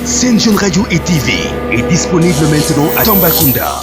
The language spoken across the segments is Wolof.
Sen Jeune Radio et TV est disponible maintenant à Tambacounda.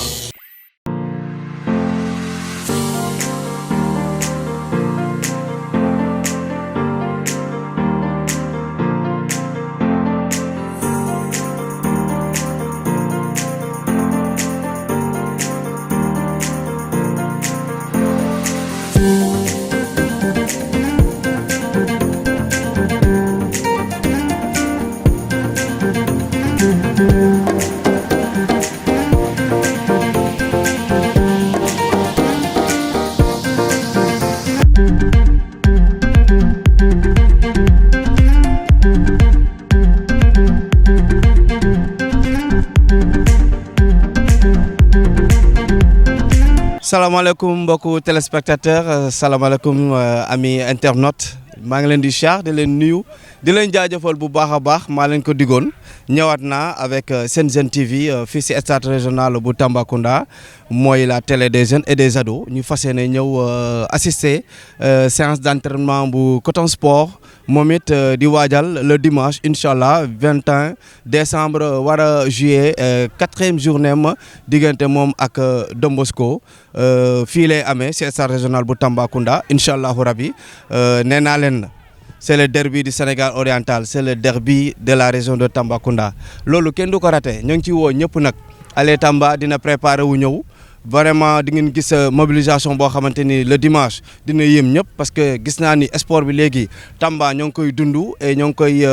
salaamaaleykum mbokku téléspectateur salaamaaleykum ami internaute maa ngi leen di char di leen nuyu di leen jaajëfal bu baax a baax maa leen ko digoon ñëwaat naa avec Sen Jeune TV fii si stade régional bu Tambacounda mooy la télé des jeunes et des ados ñu fas yéene ñëw assister séance d'entraînement bu Coton Sport moom it di waajal le dimanche incha allah 21 décembre war a juillet 4e journée ma diggante moom ak Don Bosco fii lay amee si stade régional bu Tambacounda incha allahu rabi nee naa leen c'est le derby du Sénégal oriental c'est le derby de la région de Tambacounda loolu kenn du ko raté ñoo ngi ci woo ñëpp nag Allez Tamba dina préparer wu ñëw vraiment di ngeen gis mobilisation boo xamante ni le dimanche dina yéem ñëpp parce que gis naa ni sport bi léegi Tamba ñoo ngi koy dund et ñoo ngi koy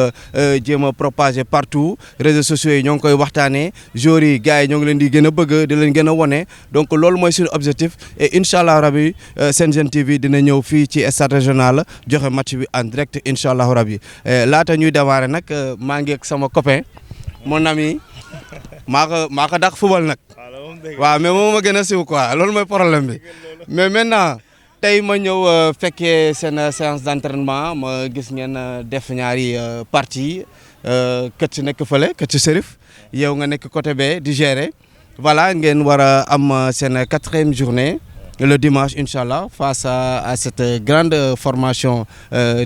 jéem a propager partout réseaux sociaux yi ñoo ngi koy waxtaanee joueurs yi gars yi ñoo ngi leen di gën a bëgg di leen gën a wone donc loolu mooy suñu objectif et incha allah rabi Sen Jeune TV dina ñëw fii ci stade régional joxe match bi en direct incha allah rabi laata ñuy démarrer nag maa ngi ak sama copain mon ami maa ko dàq football nag. waaw mais moom ma gën a siw quoi loolu mooy problème bi mais maintenant tey ma ñëw fekkee seen séance d'entraînement ma gis ngeen def ñaari partie këcc nekk fële këcc Serif yow nga nekk côté bee di gérer voilà ngeen war a am seen 4e journée le dimanche incha allah face à cette grande formation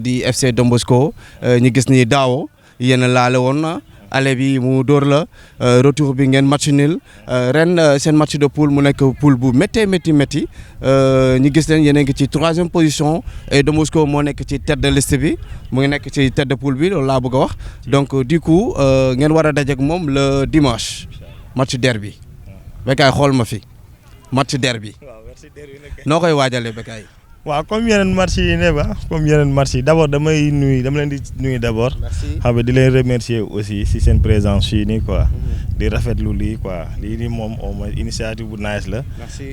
di FC Don Bosco ñu gis ni daaw yéen laale woon aller bi mu dóor la retour bi ngeen match nul ren seen match de poule mu nekk poule bu métti ñu gis leen yéen a ngi ci 3e position et Don Bosco moo nekk ci tête de liste bi mu ngi nekk ci tête de poule bi loolu laa bëgg a wax donc du coup ngeen war a dajeek moom le dimanche match derby Bécaye xool ma fi match derby noo koy waajalee Bécaye. waaw comme yeneen match yi ne ba comme yeneen match yi d'abord dama leen di nuyu d'abord xam nga di leen remercier aussi si seen présence fii nii quoi di rafetlu lii quoi lii nii moom au moins initiative bu nice la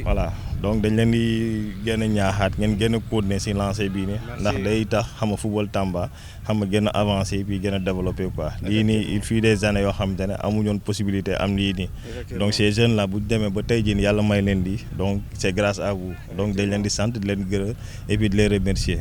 voilà donc dañ leen di gën a ñaaxaat ngeen gën a continuer si lancé bii nii ndax day tax xam nga football Tamba xam nga gën a avancé puis gën a développé quoi lii nii il fut des années yoo xamante ne amuñoon possibilité am lii nii donc ces jeunes là bu demee ba tey jii yàlla may leen lii donc c'est grâce à vous donc dañ leen di sant di leen gërëm et puis de les remercier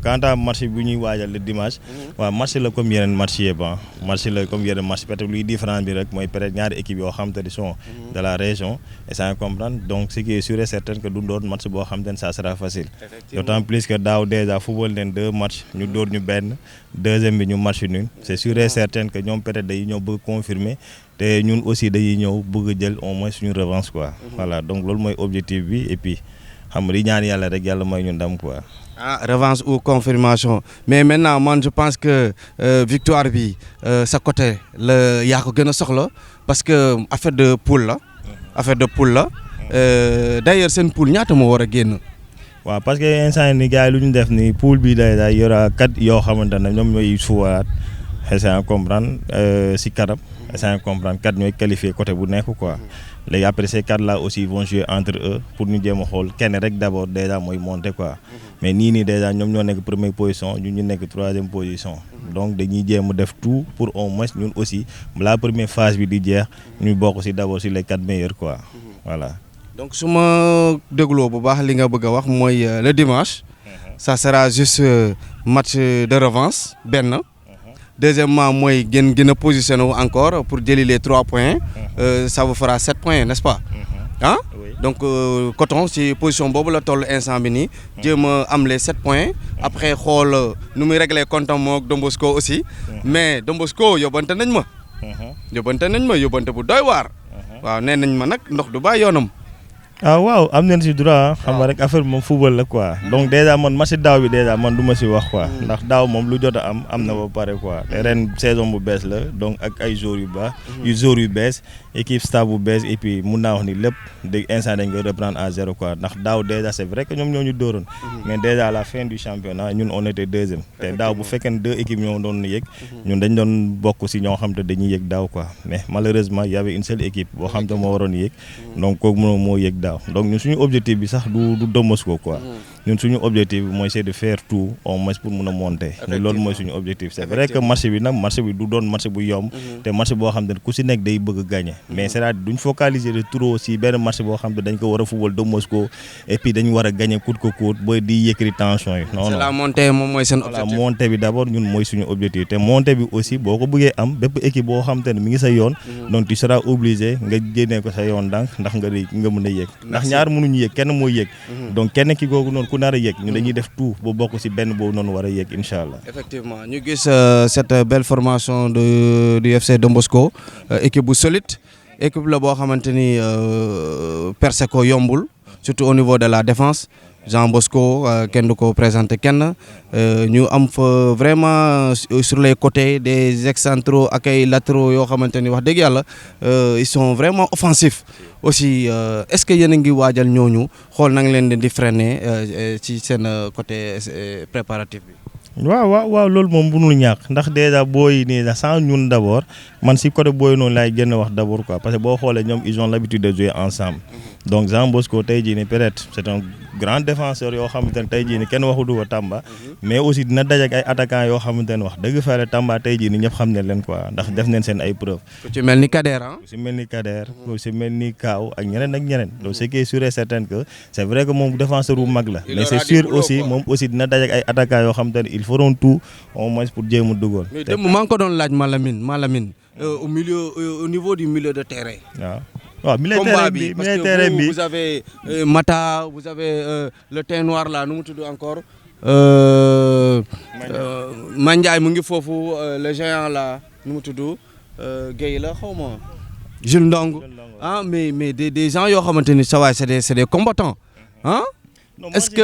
quant à match bu ñuy waajal le dimanche waaw match la comme yeneen match yëpp match la comme yeneen match peut-être luy différent bi rek mooy peut-être ñaari équipes yoo xamante ne sont de la région et ça comprendre donc ce qui est sûr et certain que du doon match boo xamante ne ça sera facile d'autant plus que daaw déjà football leen 2 matchs ñu dóor ñu benn deuxième bi ñu match nul c'est sûr et certain que ñoom peut-être dañuy ñëw bëgg confirmer te ñun aussi dañuy ñëw bëgg jël au moins suñu revanche quoi voilà donc loolu mooy objectif bi et puis xam nga di ñaan yàlla rek yàlla may ñu ndam quoi. revanche ou confirmation mais maintenant man je pense que victoire bi sa côté la yaa ko gën a soxla parce que affaire de poule la d'ailleurs seen poule ñaata moo war a génn. waaw parce que instant ni gars yi lu ñu def ni poule bi day yora 4 yoo xamante ne ñoom ñooy suwaat essayer comprendre si kanam essayer comprendre 4 ñooy qualifié côté bu nekk quoi. léegi après ces 4 là aussi vont jouer entre eux pour ñu jéem a xool kenn rek d'abord déjà mooy monter quoi mais nii déjà ñoom ñoo nekk première position ñun ñu nekk 3e position donc dañuy jéem a def tout pour au moins ñun aussi la première phase bi di jeex ñu bokk ci d'abord ci les 4 meilleurs quoi voilà. donc su ma dégloo bu baax li nga bëgg a wax mooy le dimanche ça sera juste match de revanche benn. Deuxièmement mooy gën a positionné wu encore pour jëli les 3 points ça vous fera 7 points n'est-ce pas ah donc Coton ci position boobu la toll instant bi nii jéem a am les 7 points après xool nu muy régler compte am ak Don Bosco aussi mais Don Bosco yóbbante nañ ma yóbbante nañ ma yóbbante bu doy waar. waaw nee nañ ma nag ndox du bàyyi yoonam. waaw am nañ si droit xam nga rek affaire bi moom football la quoi donc déjà man match daaw bi déjà man du ma si wax quoi ndax daaw moom lu jot a am na ba pare quoi te ren saison bu bees la donc ak ay joueurs yu baax yu bees équipe staff bu bees et puis mun naa wax ni lépp dégg instant dañ koy reprendre à zéro quoi ndax daaw déjà c'est vrai que ñoom ñoo ñu dóoroon mais déjà à la fin du championnat ñun on était deuxième te daaw bu fekkee ne 2 équipes ñoo doon yëg ñun dañ doon bokk si ñoo xam te dañuy yëg daaw quoi mais malheureusement y avait une seule équipe boo xam te moo waroon yëg donc kooku moo yëg daaw donc ñun suñu objectif bi sax du Don Bosco quoi ñun suñu objectif bi mooy c'est de faire tout au moins pour mun a monter mais loolu mooy suñu objectif c'est vrai que marché bi du doon marché bu yomb te marché boo xam te ne ku si nekk day bëgg a gagner mais c'est-à-dire duñ focaliser de trop si benn marché boo xam te dañ ko war a football Don Bosco et puis dañu war a gagner coûte que coûte ba di yëkkati tension yi non c'est la montée moom mooy seen objectif la montée bi d'abord ñun mooy suñu objectif te montée bi aussi boo ko bëggee am bépp équipe boo xam te ne mi ngi sa yoon donc tu seras obligé nga génnee ko sa yoon ndax nga mën a yëg ndax ñaar mënuñu yëg kenn mooy yëg donc kenn ki googu noonu ku nar a yëg ñu dañuy def tout ba bokk ci benn boobu noonu war a yëg incha allah. effectivement ñu gis cette belle formation du FC Don Bosco équipe bu solide équipe la boo xamante ni percé ko yombul surtout au niveau de la défense Jean Bosco kenn du ko présenté kenn ñu am fa vraiment sur les côtés des excentraux ak ay latéraux yoo xamante ni wax dëgg yàlla ils sont vraiment offensifs aussi est-ce que yéen a ngi waajal ñooñu xool na nga leen di freiner ci seen côté préparatif bi. waaw loolu moom mënul ñàkk ndax déjà booy nii sans ñun d'abord man si côté booy noonu laay gën a wax d'abord quoi parce que boo xoolee ñoom ils ont l'habitude de jouer ensemble donc Jean Bosco tey jii nii peut-être c'est un grand défenseur yoo xamante ne tey jii nii kenn waxu du ko Tamba mais aussi dina daje ak ay attaquants yoo xamante ne wax dëgg fa la Tamba tey jii nii ñëpp xam ne leen quoi ndax def nañ seen ay preuves. ku ci mel ni Kader ku ci mel ni Kader ku ci mel ni Kaaw ak ñeneen donc ce qui est sûr et certain que c'est vrai que moom défenseur bu mag la mais c'est sûr aussi moom aussi dina daje ak ay attaquants yoo xamante ne ils feront tout au moins pour jéem a dugal. mais démb maa ngi ko doon laaj Malamine au niveau du milieu de terrain. waaw milieu terrain bi vous avez Mata vous avez le teint noir là nu mu tudd encore. Mandiaye mu ngi foofu le géant là nu mu tudd Guèye la xaw ma. Jules Ndong mais des gens yoo xamante ni ça va c'est des combattants ah. est-ce que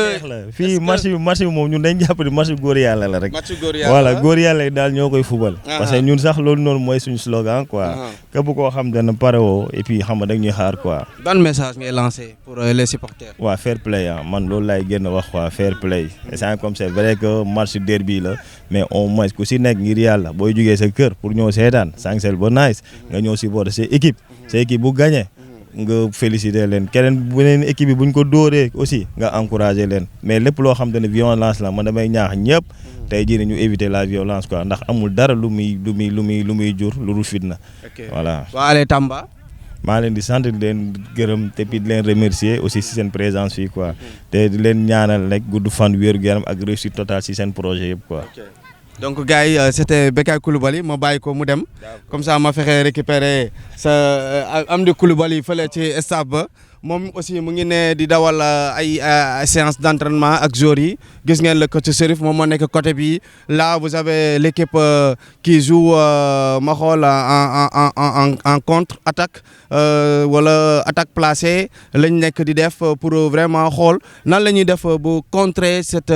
fii match bi moom ñun dañ jàpp ni match góor yàlla la rek. match góor yàlla voilà góor yàlla yi daal ñoo koy fubal. parce que ñun sax loolu noonu mooy suñu slogan quoi. képp koo xam ne pare woo et puis xam nga da ñuy xaar quoi. ban message ngay lancer pour les supporters. waaw fair play man loolu laay gën a wax quoi fair play. c'est comme c'est vrai que match derby la mais au moins ku si nekk ngir yàlla booy jugee sa kër pour ñëw seetaan sancel ba nice nga ñëw supporter sa équipe bu gagné. nga féliciter leen keneen beneen équipe bi bu ñu ko dóoree aussi nga encourager leen mais lépp loo xam ne violence la man damay ñaax ñëpp tey jii ñu éviter la violence quoi ndax amul dara lu muy jur lu dul fitna. voilà. waa Tamba. maa leen di sant di leen gërëm te puis di leen remercier aussi si seen présence fii quoi te di leen ñaanal rek gudd fan wér-gu-yaram ak réussite totale si seen projet yëpp quoi. donc gars yi c'était Bekay Coulibaly ma bàyyi ko mu dem comme ça ma fexe récupérer sa Amdi Coulibaly fële ci stade ba moom aussi mu ngi ne di dawal ay séance d'entraînement ak joueurs yi gis ngeen le coach Serif moom moo nekk côté bi là vous avez l'équipe qui joue ma xool en contre attaque wala attaque placée lañ nekk di def pour vraiment xool nan la ñuy def bu contrer cette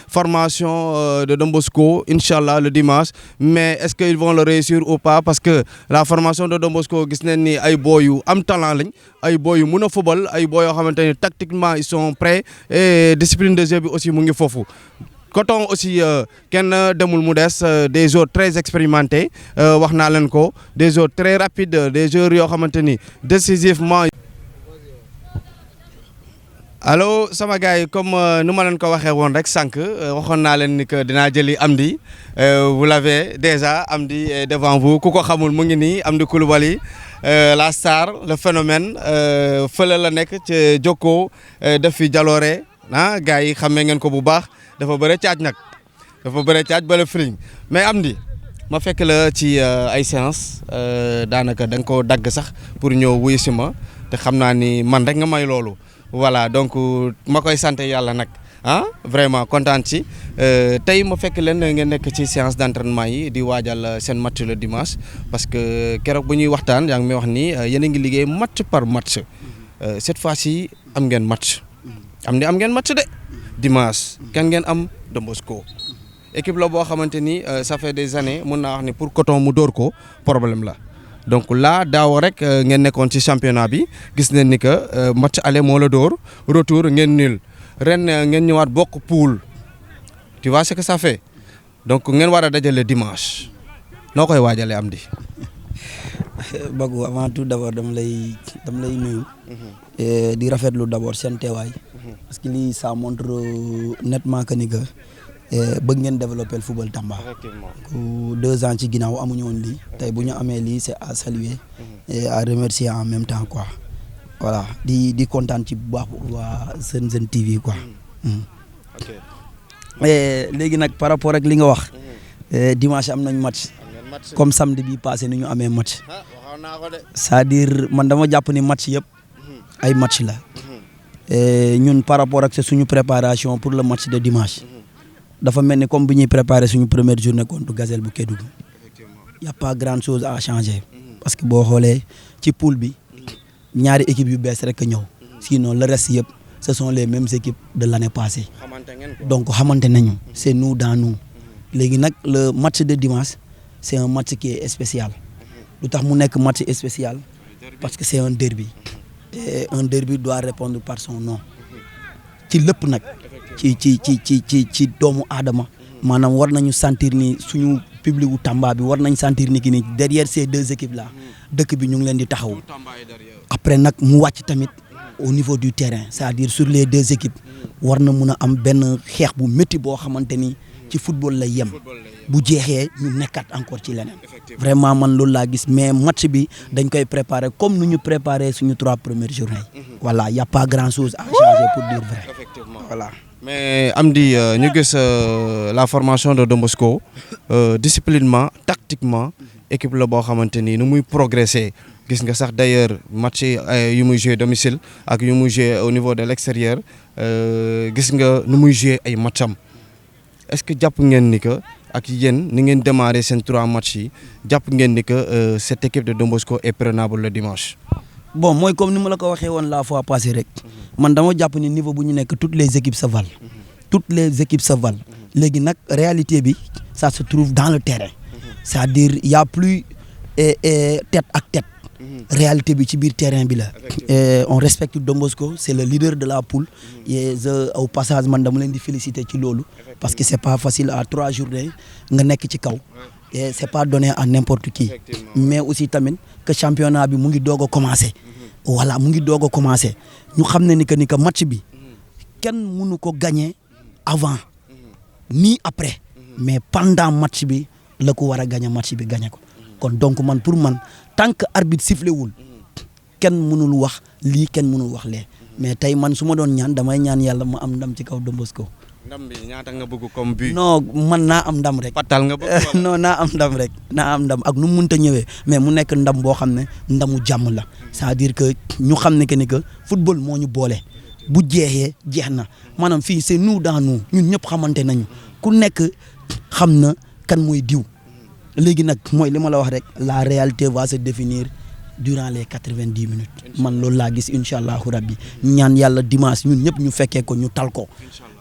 formation de Don Bosco inchallah le dimanche mais est-ce qu'ils vont le réussir ou pas parce que la formation de Don Bosco gis nañ ni ay boy yu am talent lañ ay boy yu mën a football ay boy yoo xamante ni tactiquement ils sont prêts et discipline de jeu bi aussi mu ngi foofu. Coton aussi kenn demul mu des des joueurs très expérimentés wax naa leen ko des joueurs très rapides des joueurs yoo xamante ni décisivement. allo sama gars yi comme nu ma leen ko waxee woon rek sànq waxoon naa leen ni que dinaa jëli Amdi vous l'avez déjà Amdi est devant vous ku ko xamul mu ngi nii Amdi Coulibaly la star le phénomène fële la nekk ci Jokko def fi jaloore gars yi xamee ngeen ko bu baax dafa bëre caaj nag dafa bëre caaj bala firiñ mais Amdi ma fekk la ci ay séance daanaka da nga ko dagg sax pour ñëw wuyu si ma te xam naa ni man rek nga may loolu voilà donc ma koy sant yàlla nag vraiment kontaan ci tey ma fekk leen ngeen nekk ci séance d'entraînement yi di waajal seen match le dimanche parce que keroog bu ñuy waxtaan yaa ngi may wax ni yéen a ngi liggéey match par match cette fois-ci am ngeen match am ngeen match de dimanche kan ngeen am Don Bosco équipe la boo xamante ni ça fait des années mun naa wax ni pour Coton mu dóor ko problème la donc là daaw rek ngeen nekkoon ci championnat bi gis nañ ni que match aller moo la dóor retour ngeen nul ren ngeen ñëwaat bokk poule tu vois ce que ça fait donc ngeen war a dajale dimanche noo koy waajalee am di. Bagou avant tout d'abord dama lay nuyu. di rafetlu d'abord seen teewaay. parce que lii ça montre nettement que ni que bëgg ngeen développer le football Tamba. effectivement 2 ans ci ginnaaw amuñu woon lii tey bu ñu amee lii c'est à saluer et à remercier en même temps quoi. voilà di kontaan ci bu baax waa Sen TV quoi. ok léegi nag par rapport ak li nga wax. dimanche am nañ match. comme samedi bi passé ni ñu amee match. c'est-à-dire man dama jàpp ni match yëpp ay match la. ñun par rapport ak suñu préparation pour le match de dimanche. dafa mel ni comme bi ñuy préparer suñu première journée contre Gazelle bu Kédougou. y a pas grand chose à changer. parce que boo xoolee ci poule bi. ñaari équipes yu bees rek a ñëw sinon le reste yëpp ce sont les mêmes équipes de l'année passée donc xamante nañu c'est nous dans nous léegi nag le match de dimanche c'est un match qui est spécial lu tax mu nekk match spécial parce que c'est un derby et un derby doit répondre par son nom ci lépp nag ci doomu aadama maanaam war nañu sentir ni suñu public wu Tamba bi war nañ sentir ni ki ni derrière ces 2 équipes là dëkk bi ñu ngi leen di taxaw après nag mu wàcc tamit au niveau du terrain c'est-à-dire sur les 2 équipes war na mun a am benn xeex bu métti boo xamante ni ci football lay yem bu jeexee ñu nekkaat encore ci leneen vraiment man loolu laa gis mais match bi dañ koy préparer comme nu ñu préparer suñu 3 premières journées voilà y a pas grand chose à changer pour dire vrai voilà. mais Amdy ñu gis la formation de Don Bosco disciplinement tactiquement équipe la boo xamante ni nu muy progresser gis nga sax d'ailleurs match yu muy jouer domicile ak yu muy jouer au niveau de l'extérieur gis nga nu muy jouer ay matcham est-ce que jàpp ngeen ni que ak yéen ni ngeen démarrer seen 3 matchs yi jàpp ngeen ni que cette équipe de Don Bosco est prenable le dimanche. bon mooy comme ni ma la ko waxee woon la fois passée rek man dama jàpp ni niveau bu ñu nekk toutes les équipes se valent léegi nag réalité bi ça se trouve dans le terrain c'est-à-dire il y a plus tête ak tête réalité bi ci biir terrain bi la on respecte Don Bosco c'est le leader de la poule et au passage man dama leen di féliciter ci loolu parce que c'est pas facile à 3 journées nga nekk ci kaw et c'est pas donné à n'importe qui mais aussi tamit que championnat bi mu ngi doog a commencer voilà mu ngi doog a commencer ñu xam ne ni que match bi kenn mënu ko gagner avant ni après mais pendant match bi la ko war a gagner match bi gagner ko kon donc man pour man tant que arbitre sifflé wul kenn mënul wax lii kenn mënul wax lee mais tey man su ma doon ñaan damay ñaan yàlla ma am ndam ci kaw Don Bosco. ndam bi ñaata nga bëgg comme but. non man naa am ndam rek. patal nga bëgg non naa am ndam rek naa am ndam ak nu mu mënta ñëwee mais mu nekk ndam boo xam ne ndamu jàmm la c'est-à-dire que ñu xam ne que ni que football moo ñu boole bu jeexee jeex na maanaam fii c'est nous dans nous ñun ñëpp xamante nañu ku nekk xam na kan mooy diw. léegi nag mooy li ma la wax rek la réalité va se définir durant les 90 minutes man loolu laa gis incha allahu rabbi ñaan yàlla dimanche ñun ñëpp ñu fekkee ko ñu tal ko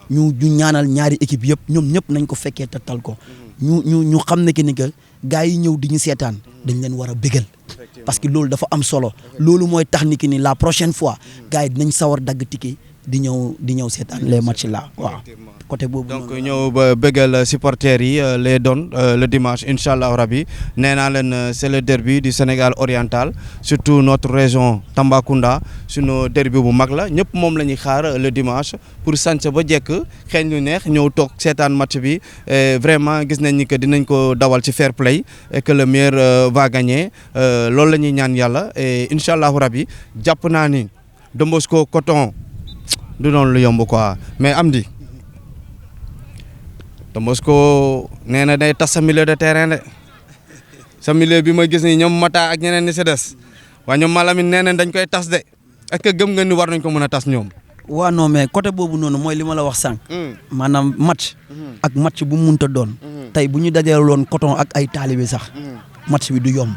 ñu ñaanal ñaari équipe yëpp ñoom ñëpp nañ ko fekkee te tal ko ñu xam ne que ni que gars yi ñëw di ñu seetaan dañ leen war a bégal parce que loolu dafa am solo loolu mooy tax ni que ni la prochaine fois gars yi dinañ sawar dagg ticket di ñëw seetaan les matchs là waaw côté boobu donc ñëw ba bëggal supporters yi les doon le dimanche incha allah rabi nee naa leen c'est le derby du Sénégal oriental surtout notre région Tambacounda sunu derby bu mag la ñëpp moom la ñuy xaar le dimanche pour sànq ba jekk xeeñ lu neex ñëw toog seetaan match bi vraiment gis nañ ni que dinañ ko dawal ci fair play et que le meilleur va gagner loolu la ñuy ñaan yàlla et incha allah rabi jàpp naa ni Don Bosco Coton du doon lu yomb quoi mais Amdy Don Bosco nee na day tas sa milieu de terrain de sa milieu bi ma gis ni ñoom Mata ak ñeneen ñi si des waaye ñoom Malamine nee na dañ koy tas de est-ce que gëm nga ni war nañ ko mën a tas ñoom. waaw non mais côté boobu noonu mooy li ma la wax sànq. maanaam match. ak match bu mu mënta doon. tey bu ñu dajaloon coton ak ay taalibe sax. match bi du yomb.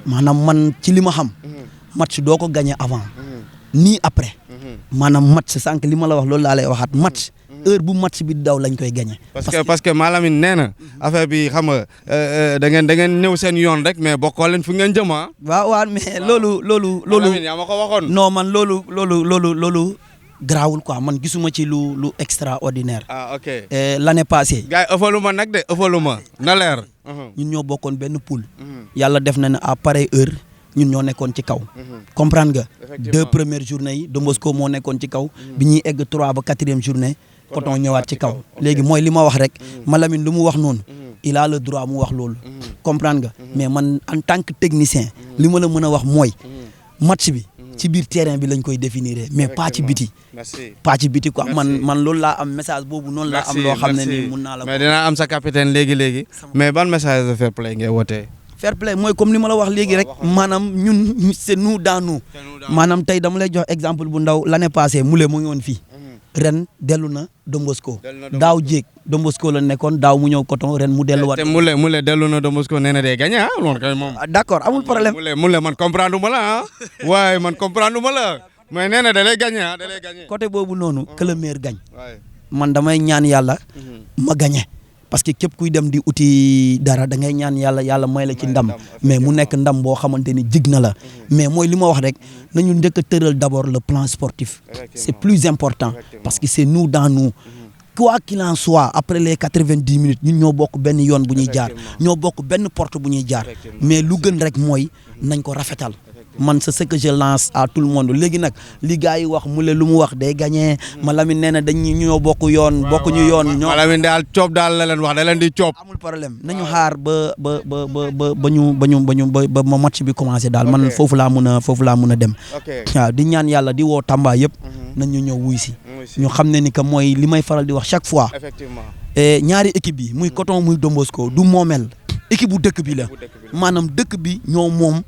maanaam man ci li ma xam. match doo ko gagné avant. nii après. maanaam match sànq li ma la wax loolu laa lay waxaat match. heure bu match bi daw lañ koy gagné. parce que Malamine nee na affaire bi xam nga da ngeen ñëw seen yoon rek mais bokkoo leen fu ngeen jëm ah. waaw mais loolu. Malamine yaa ma ko waxoon. non man loolu garaawul quoi man gisuma ci lu extraordinaire. ah ok l'année passée. gars yi ëffalu ma nag de ëffalu ma na leer. ñun ñoo bokkoon benn poule. yàlla def na ne à pareille heure ñun ñoo nekkoon ci kaw. comprendre nga. 2 premières journées yi Don Bosco moo nekkoon ci kaw. bi ñuy egg 3 ba 4e journée. coton ñëwaat ci kaw léegi mooy li ma wax rek Malamine lu mu wax noonu il a le droit mu wax loolu comprendre nga mais man en tant que technicien li ma la mën a wax mooy match bi ci biir terrain bi lañ koy définir mais pas ci biti quoi man loolu laa am message boobu noonu laa am loo xam ne nii mun naa la mais dinaa am sa capitaine léegi mais ban message de fair play ngay wootee fair play mooy comme li ma la wax léegi rek maanaam ñun c'est nous dans nous maanaam tey dama lay jox exemple bu ndaw l'année passée Moulé mu ngi woon fii ren dellu na Don Bosco daaw jéeg Don Bosco la nekkoon daaw mu ñëw coton ren mu delluwaat. te Moulé dellu na Don Bosco nee na day gagné ah loolu kay moom. d'accord amul problème. Moulé man comprendre ma la ah waaye man comprendre ma la mais nee na da lay gagné ah da lay gagné. côté boobu noonu que le meilleur gagne man damay ñaan yàlla ma gagné. parce que képp kuy dem di uti dara da ngay ñaan yàlla may la ci ndam mais mu nekk ndam boo xamante ni jig na la mais mooy li ma wax rek nañu njëkk a tëral d'abord le plan sportif c'est plus important parce que c'est nous dans nous quoi qu'il en soit après les 90 minutes ñun ñoo bokk benn yoon bu ñuy jaar ñoo bokk benn porte bu ñuy jaar mais lu gën rek mooy nañ ko rafetal man c'est ce que je lance à tout le monde léegi nag li gars yi wax Moulé lu mu wax day gagné Malamine nee na dañu ñoo bokk yoon bokkuñu yoon. ñoo Malamine daal coob daal la leen wax da leen di coob. amul problème nañu xaar ba ma match bi commencé daal man foofu laa mën a dem. waaw di ñaan yàlla di woo Tamba yëpp nañ ñu ñëw wuy si. ñu xam ne ni que mooy li may faral di wax chaque fois. effectivement ñaari équipe yi muy coton muy Don Bosco du moomel. équipe bu dëkk bi la maanaam dëkk bi ñoo moom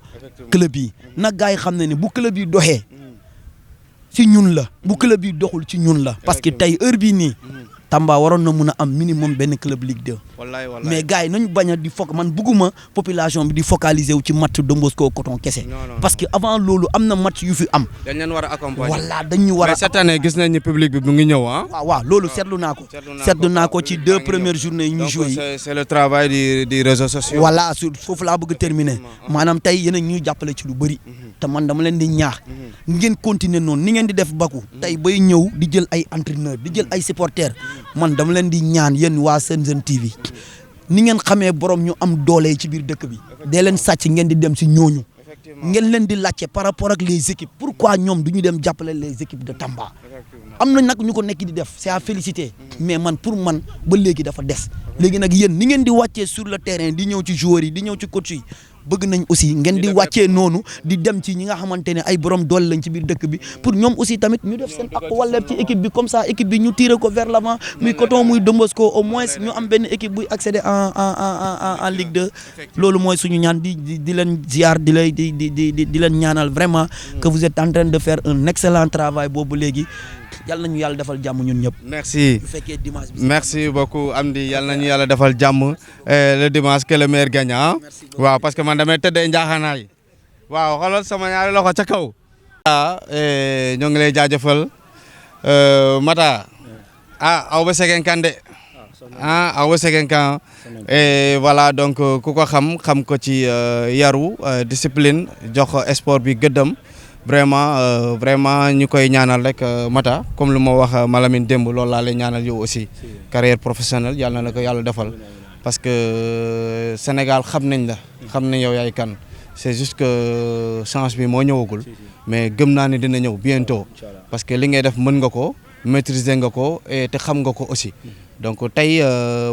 club yi nag gars yi xam ne ni bu club yi doxee ci ñun la bu club yi doxul ci ñun la parce que tey heure bii nii Tamba waroon na mun a am minimum benn club Ligue 2 mais gars yi nañu bañ a di man bugguma population bi di focaliser wu ci match Don Bosco coton kese parce que avant loolu am na match yu fi am dañ leen war a accompagner voilà dañu war a mais cette année gis nañ ni public bi mu ngi ñëw ah waaw loolu seetlu naa ko ci 2 premières journées yi ñu joué yi c'est le travail des réseaux sociaux voilà foofu laa bëgg terminer maanaam tey yéen a ñuy jàppale ci lu bëri te man dama leen di ñaax ngeen continuer noonu ni ngeen di def Baku tey bay ñëw di jël ay entraîneurs di jël ay supporters man dama leen di ñaan yéen waa Sen Jeune TV ni ngeen xamee borom ñu am doole ci biir dëkk bi dee leen sàcc ngeen di dem si ñooñu ngeen leen di laajte par rapport ak les équipes pourquoi ñoom du ñu dem jàppale les équipes de Tamba am na nag ñu ko nekk di def c'est à féliciter mais man pour man ba léegi dafa des léegi nag yéen ni ngeen di wàccee sur le terrain di ñëw ci joueurs yi di ñëw ci coach yi bëgg nañ aussi ngeen di wàccee noonu di dem ci ñi nga xamante ne ay borom doole lañ ci biir dëkk bi pour ñoom aussi tamit ñu def seen ak wàlleeb ci équipe bi comme ça équipe bi ñu tirer ko vers l'avant muy coton muy Don Bosco au moins ñu am benn équipe buy accéder en Ligue 2 loolu mooy suñu ñaan di leen ziar di leen ñaanal vraiment que vous êtes en train de faire un excellent travail boobu léegi yàlla nañu yàlla defal jàmm ñun ñëpp. merci bu fekkee dimanche bi merci beaucoup Amdy yàlla nañu yàlla defal jàmm le dimanche que le meilleur gagne ah. waaw parce que man damay tëddee njaaxaanaay waaw xoolal sama ñaari loxo ca kaw. ñoo ngi lay jaajëfal Mata aw ba segen kan de aw ba segen kan et voilà donc ku ko xam ko ci yaru discipline jox sport bi gëddam. vraiment ñu koy ñaanal rek Mata comme lu ma wax Malamine démb loolu laa lay ñaanal yow aussi carrière professionnelle yàlla na la ko yàlla defal parce que Sénégal xam nañ la xam nañ yow yaay kan c'est juste que chance bi moo ñëwagul mais gëm naa ne dina ñëw bientôt parce que li ngay def mën nga ko maîtriser nga ko et te xam nga ko aussi donc tey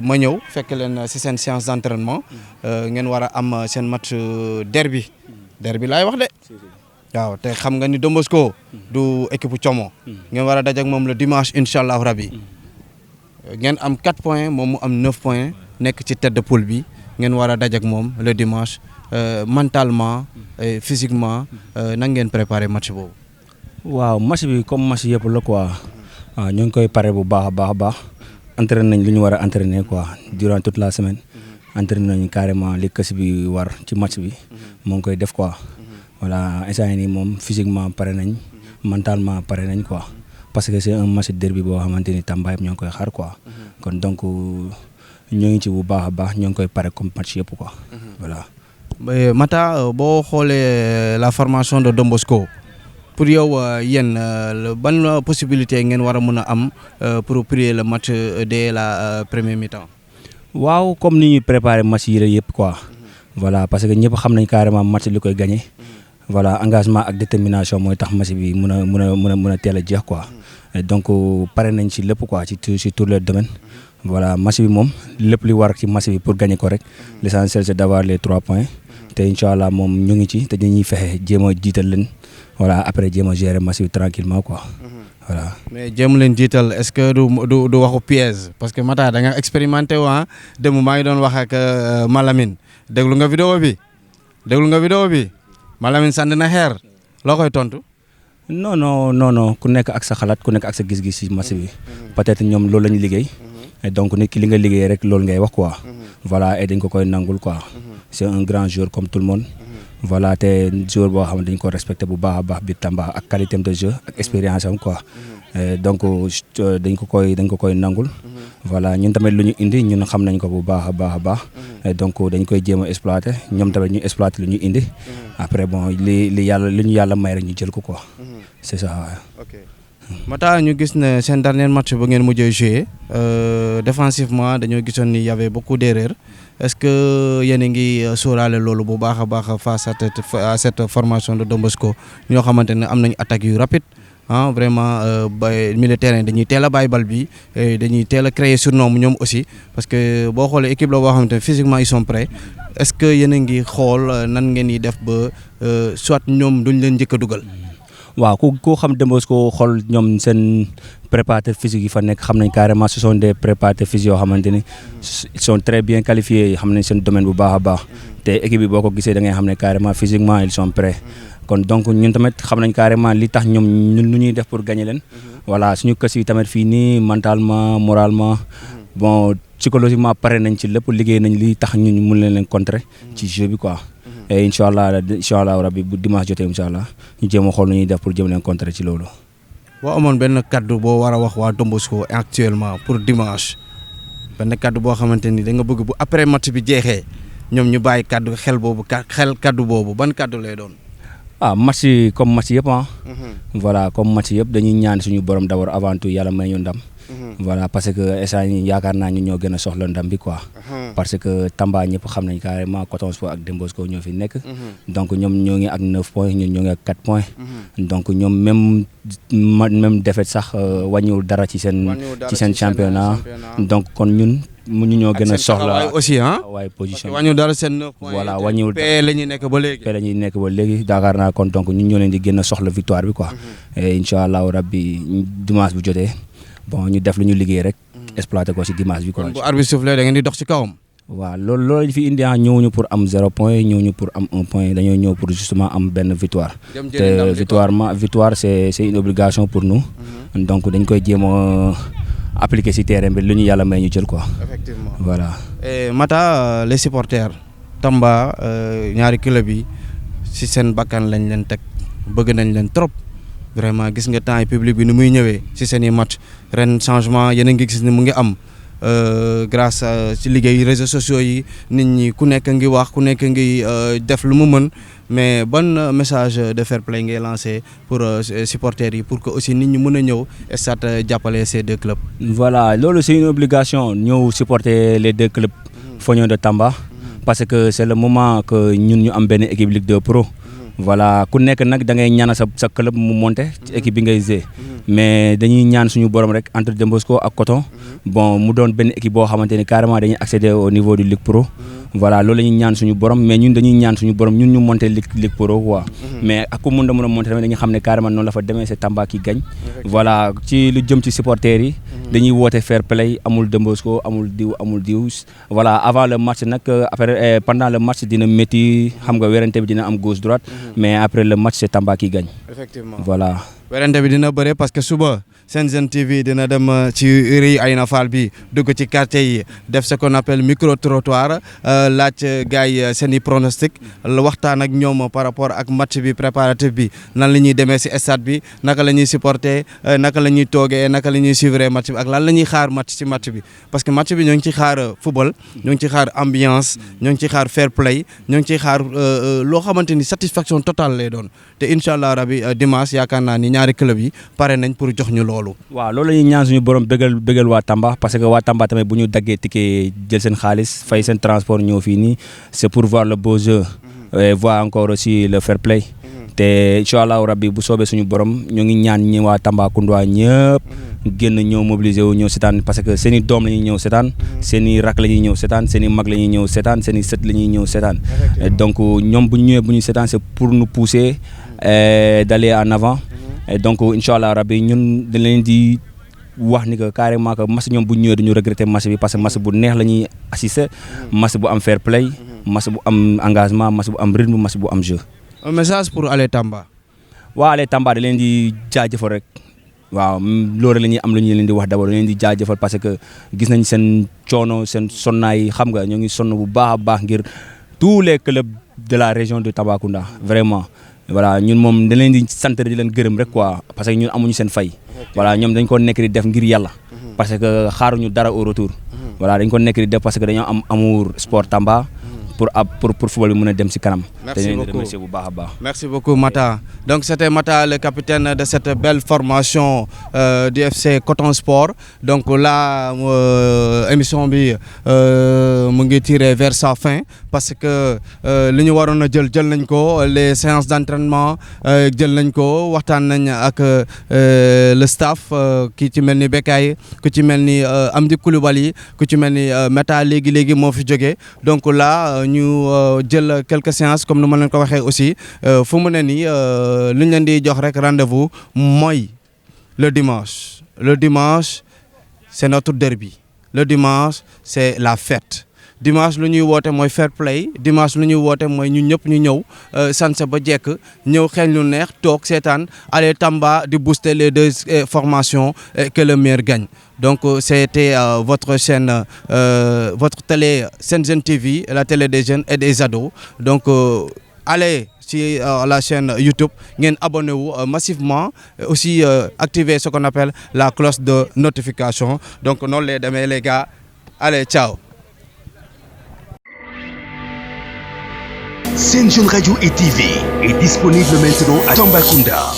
ma ñëw fekk leen ci seen séance d'entraînement ngeen war a am seen match derby laay wax de waaw te xam nga ni Don Bosco du équipe como ngeen war a daj ak moom le dimanche incha allah rabi ngeen am 4 points moom mu am 9 points nekk ci tête de poule bi ngeen war a daj ak moom le dimanche mentalement et physiquement nan ngeen préparer match boobu. waaw match bi comme match yëpp la quoi waaw ñu ngi koy pare bu baax a baax entraîné nañ lu ñu war a entraîner quoi durant toute la semaine entraîné nañ carrément li kës bi war ci match bi moo ngi koy def quoi voilà instant nii moom physiquement pare nañ mentalement pare nañ quoi parce que c'est un match derby boo xamante ni Tamba yëpp ñoo ngi koy xaar quoi kon donc ñoo ngi ci bu baax a baax ñoo ngi koy pare comme match yëpp quoi voilà. Mata boo xoolee la formation de Don Bosco pour yow yéen ban possibilité ngeen war a mën a am pour prier le match dès la première mi-temps. waaw comme ni ñuy préparer match yi yëpp quoi voilà parce que ñëpp xam nañ carrément match li koy gagné voilà engagement ak détermination mooy tax match bi mën a teel a jeex quoi donc pare nañ ci lépp quoi ci tous les domaines voilà match bi moom lépp li war ci match bi pour gagner ko rek l'essentiel c'est d'avoir les 3 points te incha allah moom ñu ngi ci te dañuy fexe jéem a jiital leen voilà après jéem a gérer match bi tranquillement quoi voilà. mais jéem leen jiital est-ce que du waxu piège parce que Mata da nga expérimenté waa démb maa ngi doon wax ak Malamine déglu nga vidéo bi Malamine sànni na xeer loo koy tontu. non ku nekk ak sa xalaat ku nekk ak sa gis-gis ci match bi peut-être ñoom loolu lañu liggéey et donc nit ki li nga liggéey rek loolu ngay wax quoi voilà et dañ ko koy nangul quoi c'est un grand joueur comme tout le monde voilà te joueur boo xam ne dañ ko respecté bu baax a baax biir Tamba ak qualité de jeu ak expérience am quoi donc dañ ko koy nangul voilà ñun tamit lu ñu indi ñun xam nañ ko bu baax a baax donc dañ koy jéem a exploiter ñoom tamit ñu exploiter lu ñu indi après bon li ñu yàlla may rek ñu jël ko quoi c'est ça. ok Mata ñu gis ne seen dernier match bu ngeen mujjee joué défensivement dañoo gisoon ni y avait beaucoup d'erreurs est-ce que yéen a ngi sóoraale loolu bu baax a baax face à cette formation de Don Bosco ñoo xamante ne am nañ attaques yu rapide vraiment milieu terrain dañuy teel a bàyyi bal bi dañuy teel a créer surnom ñoom aussi parce que boo xoolee équipe la boo xamante ne physiquement ils sont prêts est-ce que yéen a ngi xool nan ngeen di def ba soit ñoom duñ leen njëkk a dugal. waaw ku xam Don Bosco xool ñoom seen préparateur physique yi fa nekk xam nañ carrément ce sont des préparateurs physiques yoo xamante ni ils sont très bien qualifiés xam nañ seen domaine bu baax a baax te équipe bi boo ko gisee da ngay xam ne carrément physiquement ils sont prêts kon donc ñun tamit xam nañ carrément li tax ñoom ñun lu ñuy def pour gagner leen voilà suñu kës yi tamit fii nii mentalement moralement bon psychologiquement pare nañ ci lépp liggéey nañ li tax ñun mun leen contrer ci jeu bi quoi. et incha allah rabbi bu dimanche jotee incha allah ñu jéem a xool nu ñuy def pour jéem leen contrer ci loolu. boo amoon benn kaddu boo war a wax waa Don Bosco actuellement pour dimanche benn kaddu boo xamante ni da nga bëgg bu après match bi jeexee ñoom ñu bàyyi kaddu boobu ban kaddu lay doon. match comme match yëpp voilà comme match yëpp dañuy ñaan suñu borom d'abord avant tout yàlla may ñu ndam. voilà parce que instant yii yaakaar naa ñu ñoo gën a soxla ndam bi quoi. parce que Tamba ñëpp xam nañ carrément Coton Sport ak Don Bosco ñoo fi nekk. donc ñoom ñoo ngi ak 9 points ñun ñoo ngi ak 4 points. donc ñoom même défaite sax wàññiwul dara ci seen championnat. donc kon ñun ñu ñoo gën a soxla aussi waaye position wàññiwul dara seen 9 points. voilà wàññiwul dara la ñuy nekk ba léegi. yaakaar naa kon donc ñun ñoo leen di gën a soxla victoire bi quoi. et incha allahu rabbi dimanche bu jotee. bon ñu def lu ñu liggéey rek exploiter ko ci dimanche bi quoi. kon bu arbitre soufflé da ngeen di dox ci kawam. waaw loolu lañ fi indi ñëwuñu pour am 0 point ñëwuñu pour am 1 point dañoo ñëw pour justement am benn victoire. te victoire c'est une obligation pour nous. donc dañ koy jéem a appliquer ci terrain bi lu ñu yàlla may ñu jël quoi. effectivement voilà. et Mata les supporters Tamba ñaari club yi ci seen bakkan lañ leen teg bëgg nañ leen trop. vraiment gis nga temps yi public bi ni muy ñëwee ci seen i match ren changement yéen a ngi gis ni mu ngi am grâce ci liggéey réseaux sociaux yi nit ñi ku nekk ngi wax ku nekk ngi def lu mu mën mais ban message de fair play ngay lancé pour supporters yi pour que aussi nit ñi mën a ñëw stade jàppale ces deux clubs. voilà loolu c'est une obligation ñëw supporter les deux clubs Fognon de Tamba parce que c'est le moment que ñun ñu am benn équipe Ligue 2 Pro. voilà ku nekk nag da ngay ñaan sa club mu monter ci équipe bi ngay jouer mais dañuy ñaan suñu borom rek entre Don Bosco ak Coton bon mu doon benn équipe boo xamante ni carrément dañuy accéder au niveau du Ligue Pro voilà loolu la ñuy ñaan suñu borom mais ñun dañuy ñaan suñu borom ñun ñu monter Ligue Pro quoi mais ak ku mën a monter tamit dañuy xam ne carrément noonu la fa demee c'est Tamba qui gagne voilà ci lu jëm ci supporters yi dañuy woote fair play amul Don Bosco amul diw voilà avant le match nag après pendant le match dina métti xam nga werante bi dina am gauche droite mais après le match c'est Tamba qui gagne. Effectivement. Voilà. werante bi dina bëre parce que suba Sen TV dina dem ci Rue Aïna Fall bi dugg ci quartier yi def ce qu'on appelle micro trottoir laaj gars yi seen i pronostic waxtaan ak ñoom par rapport ak match bi préparatif bi nan la ñuy demee si stade bi naka la ñuy supporter naka la ñuy toogee naka la ñuy suivre match bi ak lan la ñuy xaar match ci match bi parce que match bi ñoo ngi ci xaar football ñoo ngi ci xaar ambiance ñoo ngi ci xaar fair play ñoo ngi ci xaar loo xamante ni satisfaction totale lay doon te incha allah rabi dimanche yaakaar naa ni ñaari club yi pare nañ pour jox ñu loolu. waaw loolu la ñuy ñaan suñu borom bëggal waa Tamba parce que waa Tamba tamit bu ñu daggee ticket jël seen xaalis fay seen transport ñëw fii nii c'est pour voir le beau jeu et voir encore aussi le fair play te incha allah rabbi bu soobee suñu borom ñoo ngi ñaan ñi waa Tambacounda ñëpp génn ñëw mobiliser wu ñëw seetaan parce que seen i doom la ñuy ñëw seetaan seen i rak la ñuy ñëw seetaan seen i mag la ñuy ñëw seetaan seen i sët la ñuy ñëw seetaan donc ñoom bu ñu ñëwee bu ñu seetaan c'est pour nous pousser d'aller en avant et donc incha allah rabbi ñun dañ leen di wax ni que carrément que match ñoom bu ñu ñëwee duñu regretter match bi parce que match bu neex la ñuy assister match bu am fair play match bu am engagement match bu am rythme match bu am jeu. Un message pour Allez Tamba. waa Allez Tamba da leen di jaajëfal rek waaw loolu la ñuy am lu ñu leen di wax d'abord da leen di jaajëfal parce que gis nañ seen coono seen sonnaay xam nga ñoo ngi sonn bu baax a baax ngir tous les clubs de la région de Tambacounda vraiment voilà ñun moom da leen di sant di leen gërëm rek quoi parce que ñun amuñu seen fay voilà ñoom dañ ko nekk di def ngir yàlla parce que xaaruñu dara au retour voilà dañ ko nekk di def parce que dañoo am amour sport Tamba pour football bi mën a dem ci kanam. Merci beaucoup. Remercier bu baax a baax. Merci beaucoup Mata. Donc c'était Mata le capitaine de cette belle formation du FC Coton Sport. Donc là émission bi mu ngi tiré vers sa fin parce que li ñu waroon a jël nañ ko les séances d'entraînement jël nañ ko waxtaan nañ ak le staff ki ci mel ni Bekay ku ci mel ni Amdi Koulibaly ku ci mel ni Mata léegi moo fi jógee donc là ñu jël quelques séances comme nu ma leen ko waxee aussi fu mu ne nii li ñu leen di jox rek rendez-vous mooy le dimanche c'est notre derby le dimanche c'est la fête dimanche lu ñuy woote mooy fair play dimanche lu ñuy woote mooy ñun ñëpp ñu ñëw sanse ba jekk ñëw xeeñ lu neex toog seetaan Allez Tamba di booster les deux formations et que le meilleur gagne. Donc c'était votre chaîne, votre télé Sen TV, la télé des jeunes et des ados. Donc allez sur la chaîne YouTube, abonnez-vous massivement, aussi activez ce qu'on appelle la cloche de notification. Donc non les gars, allez ciao. Sen Jeune Radio et TV est disponible maintenant à Tambacounda.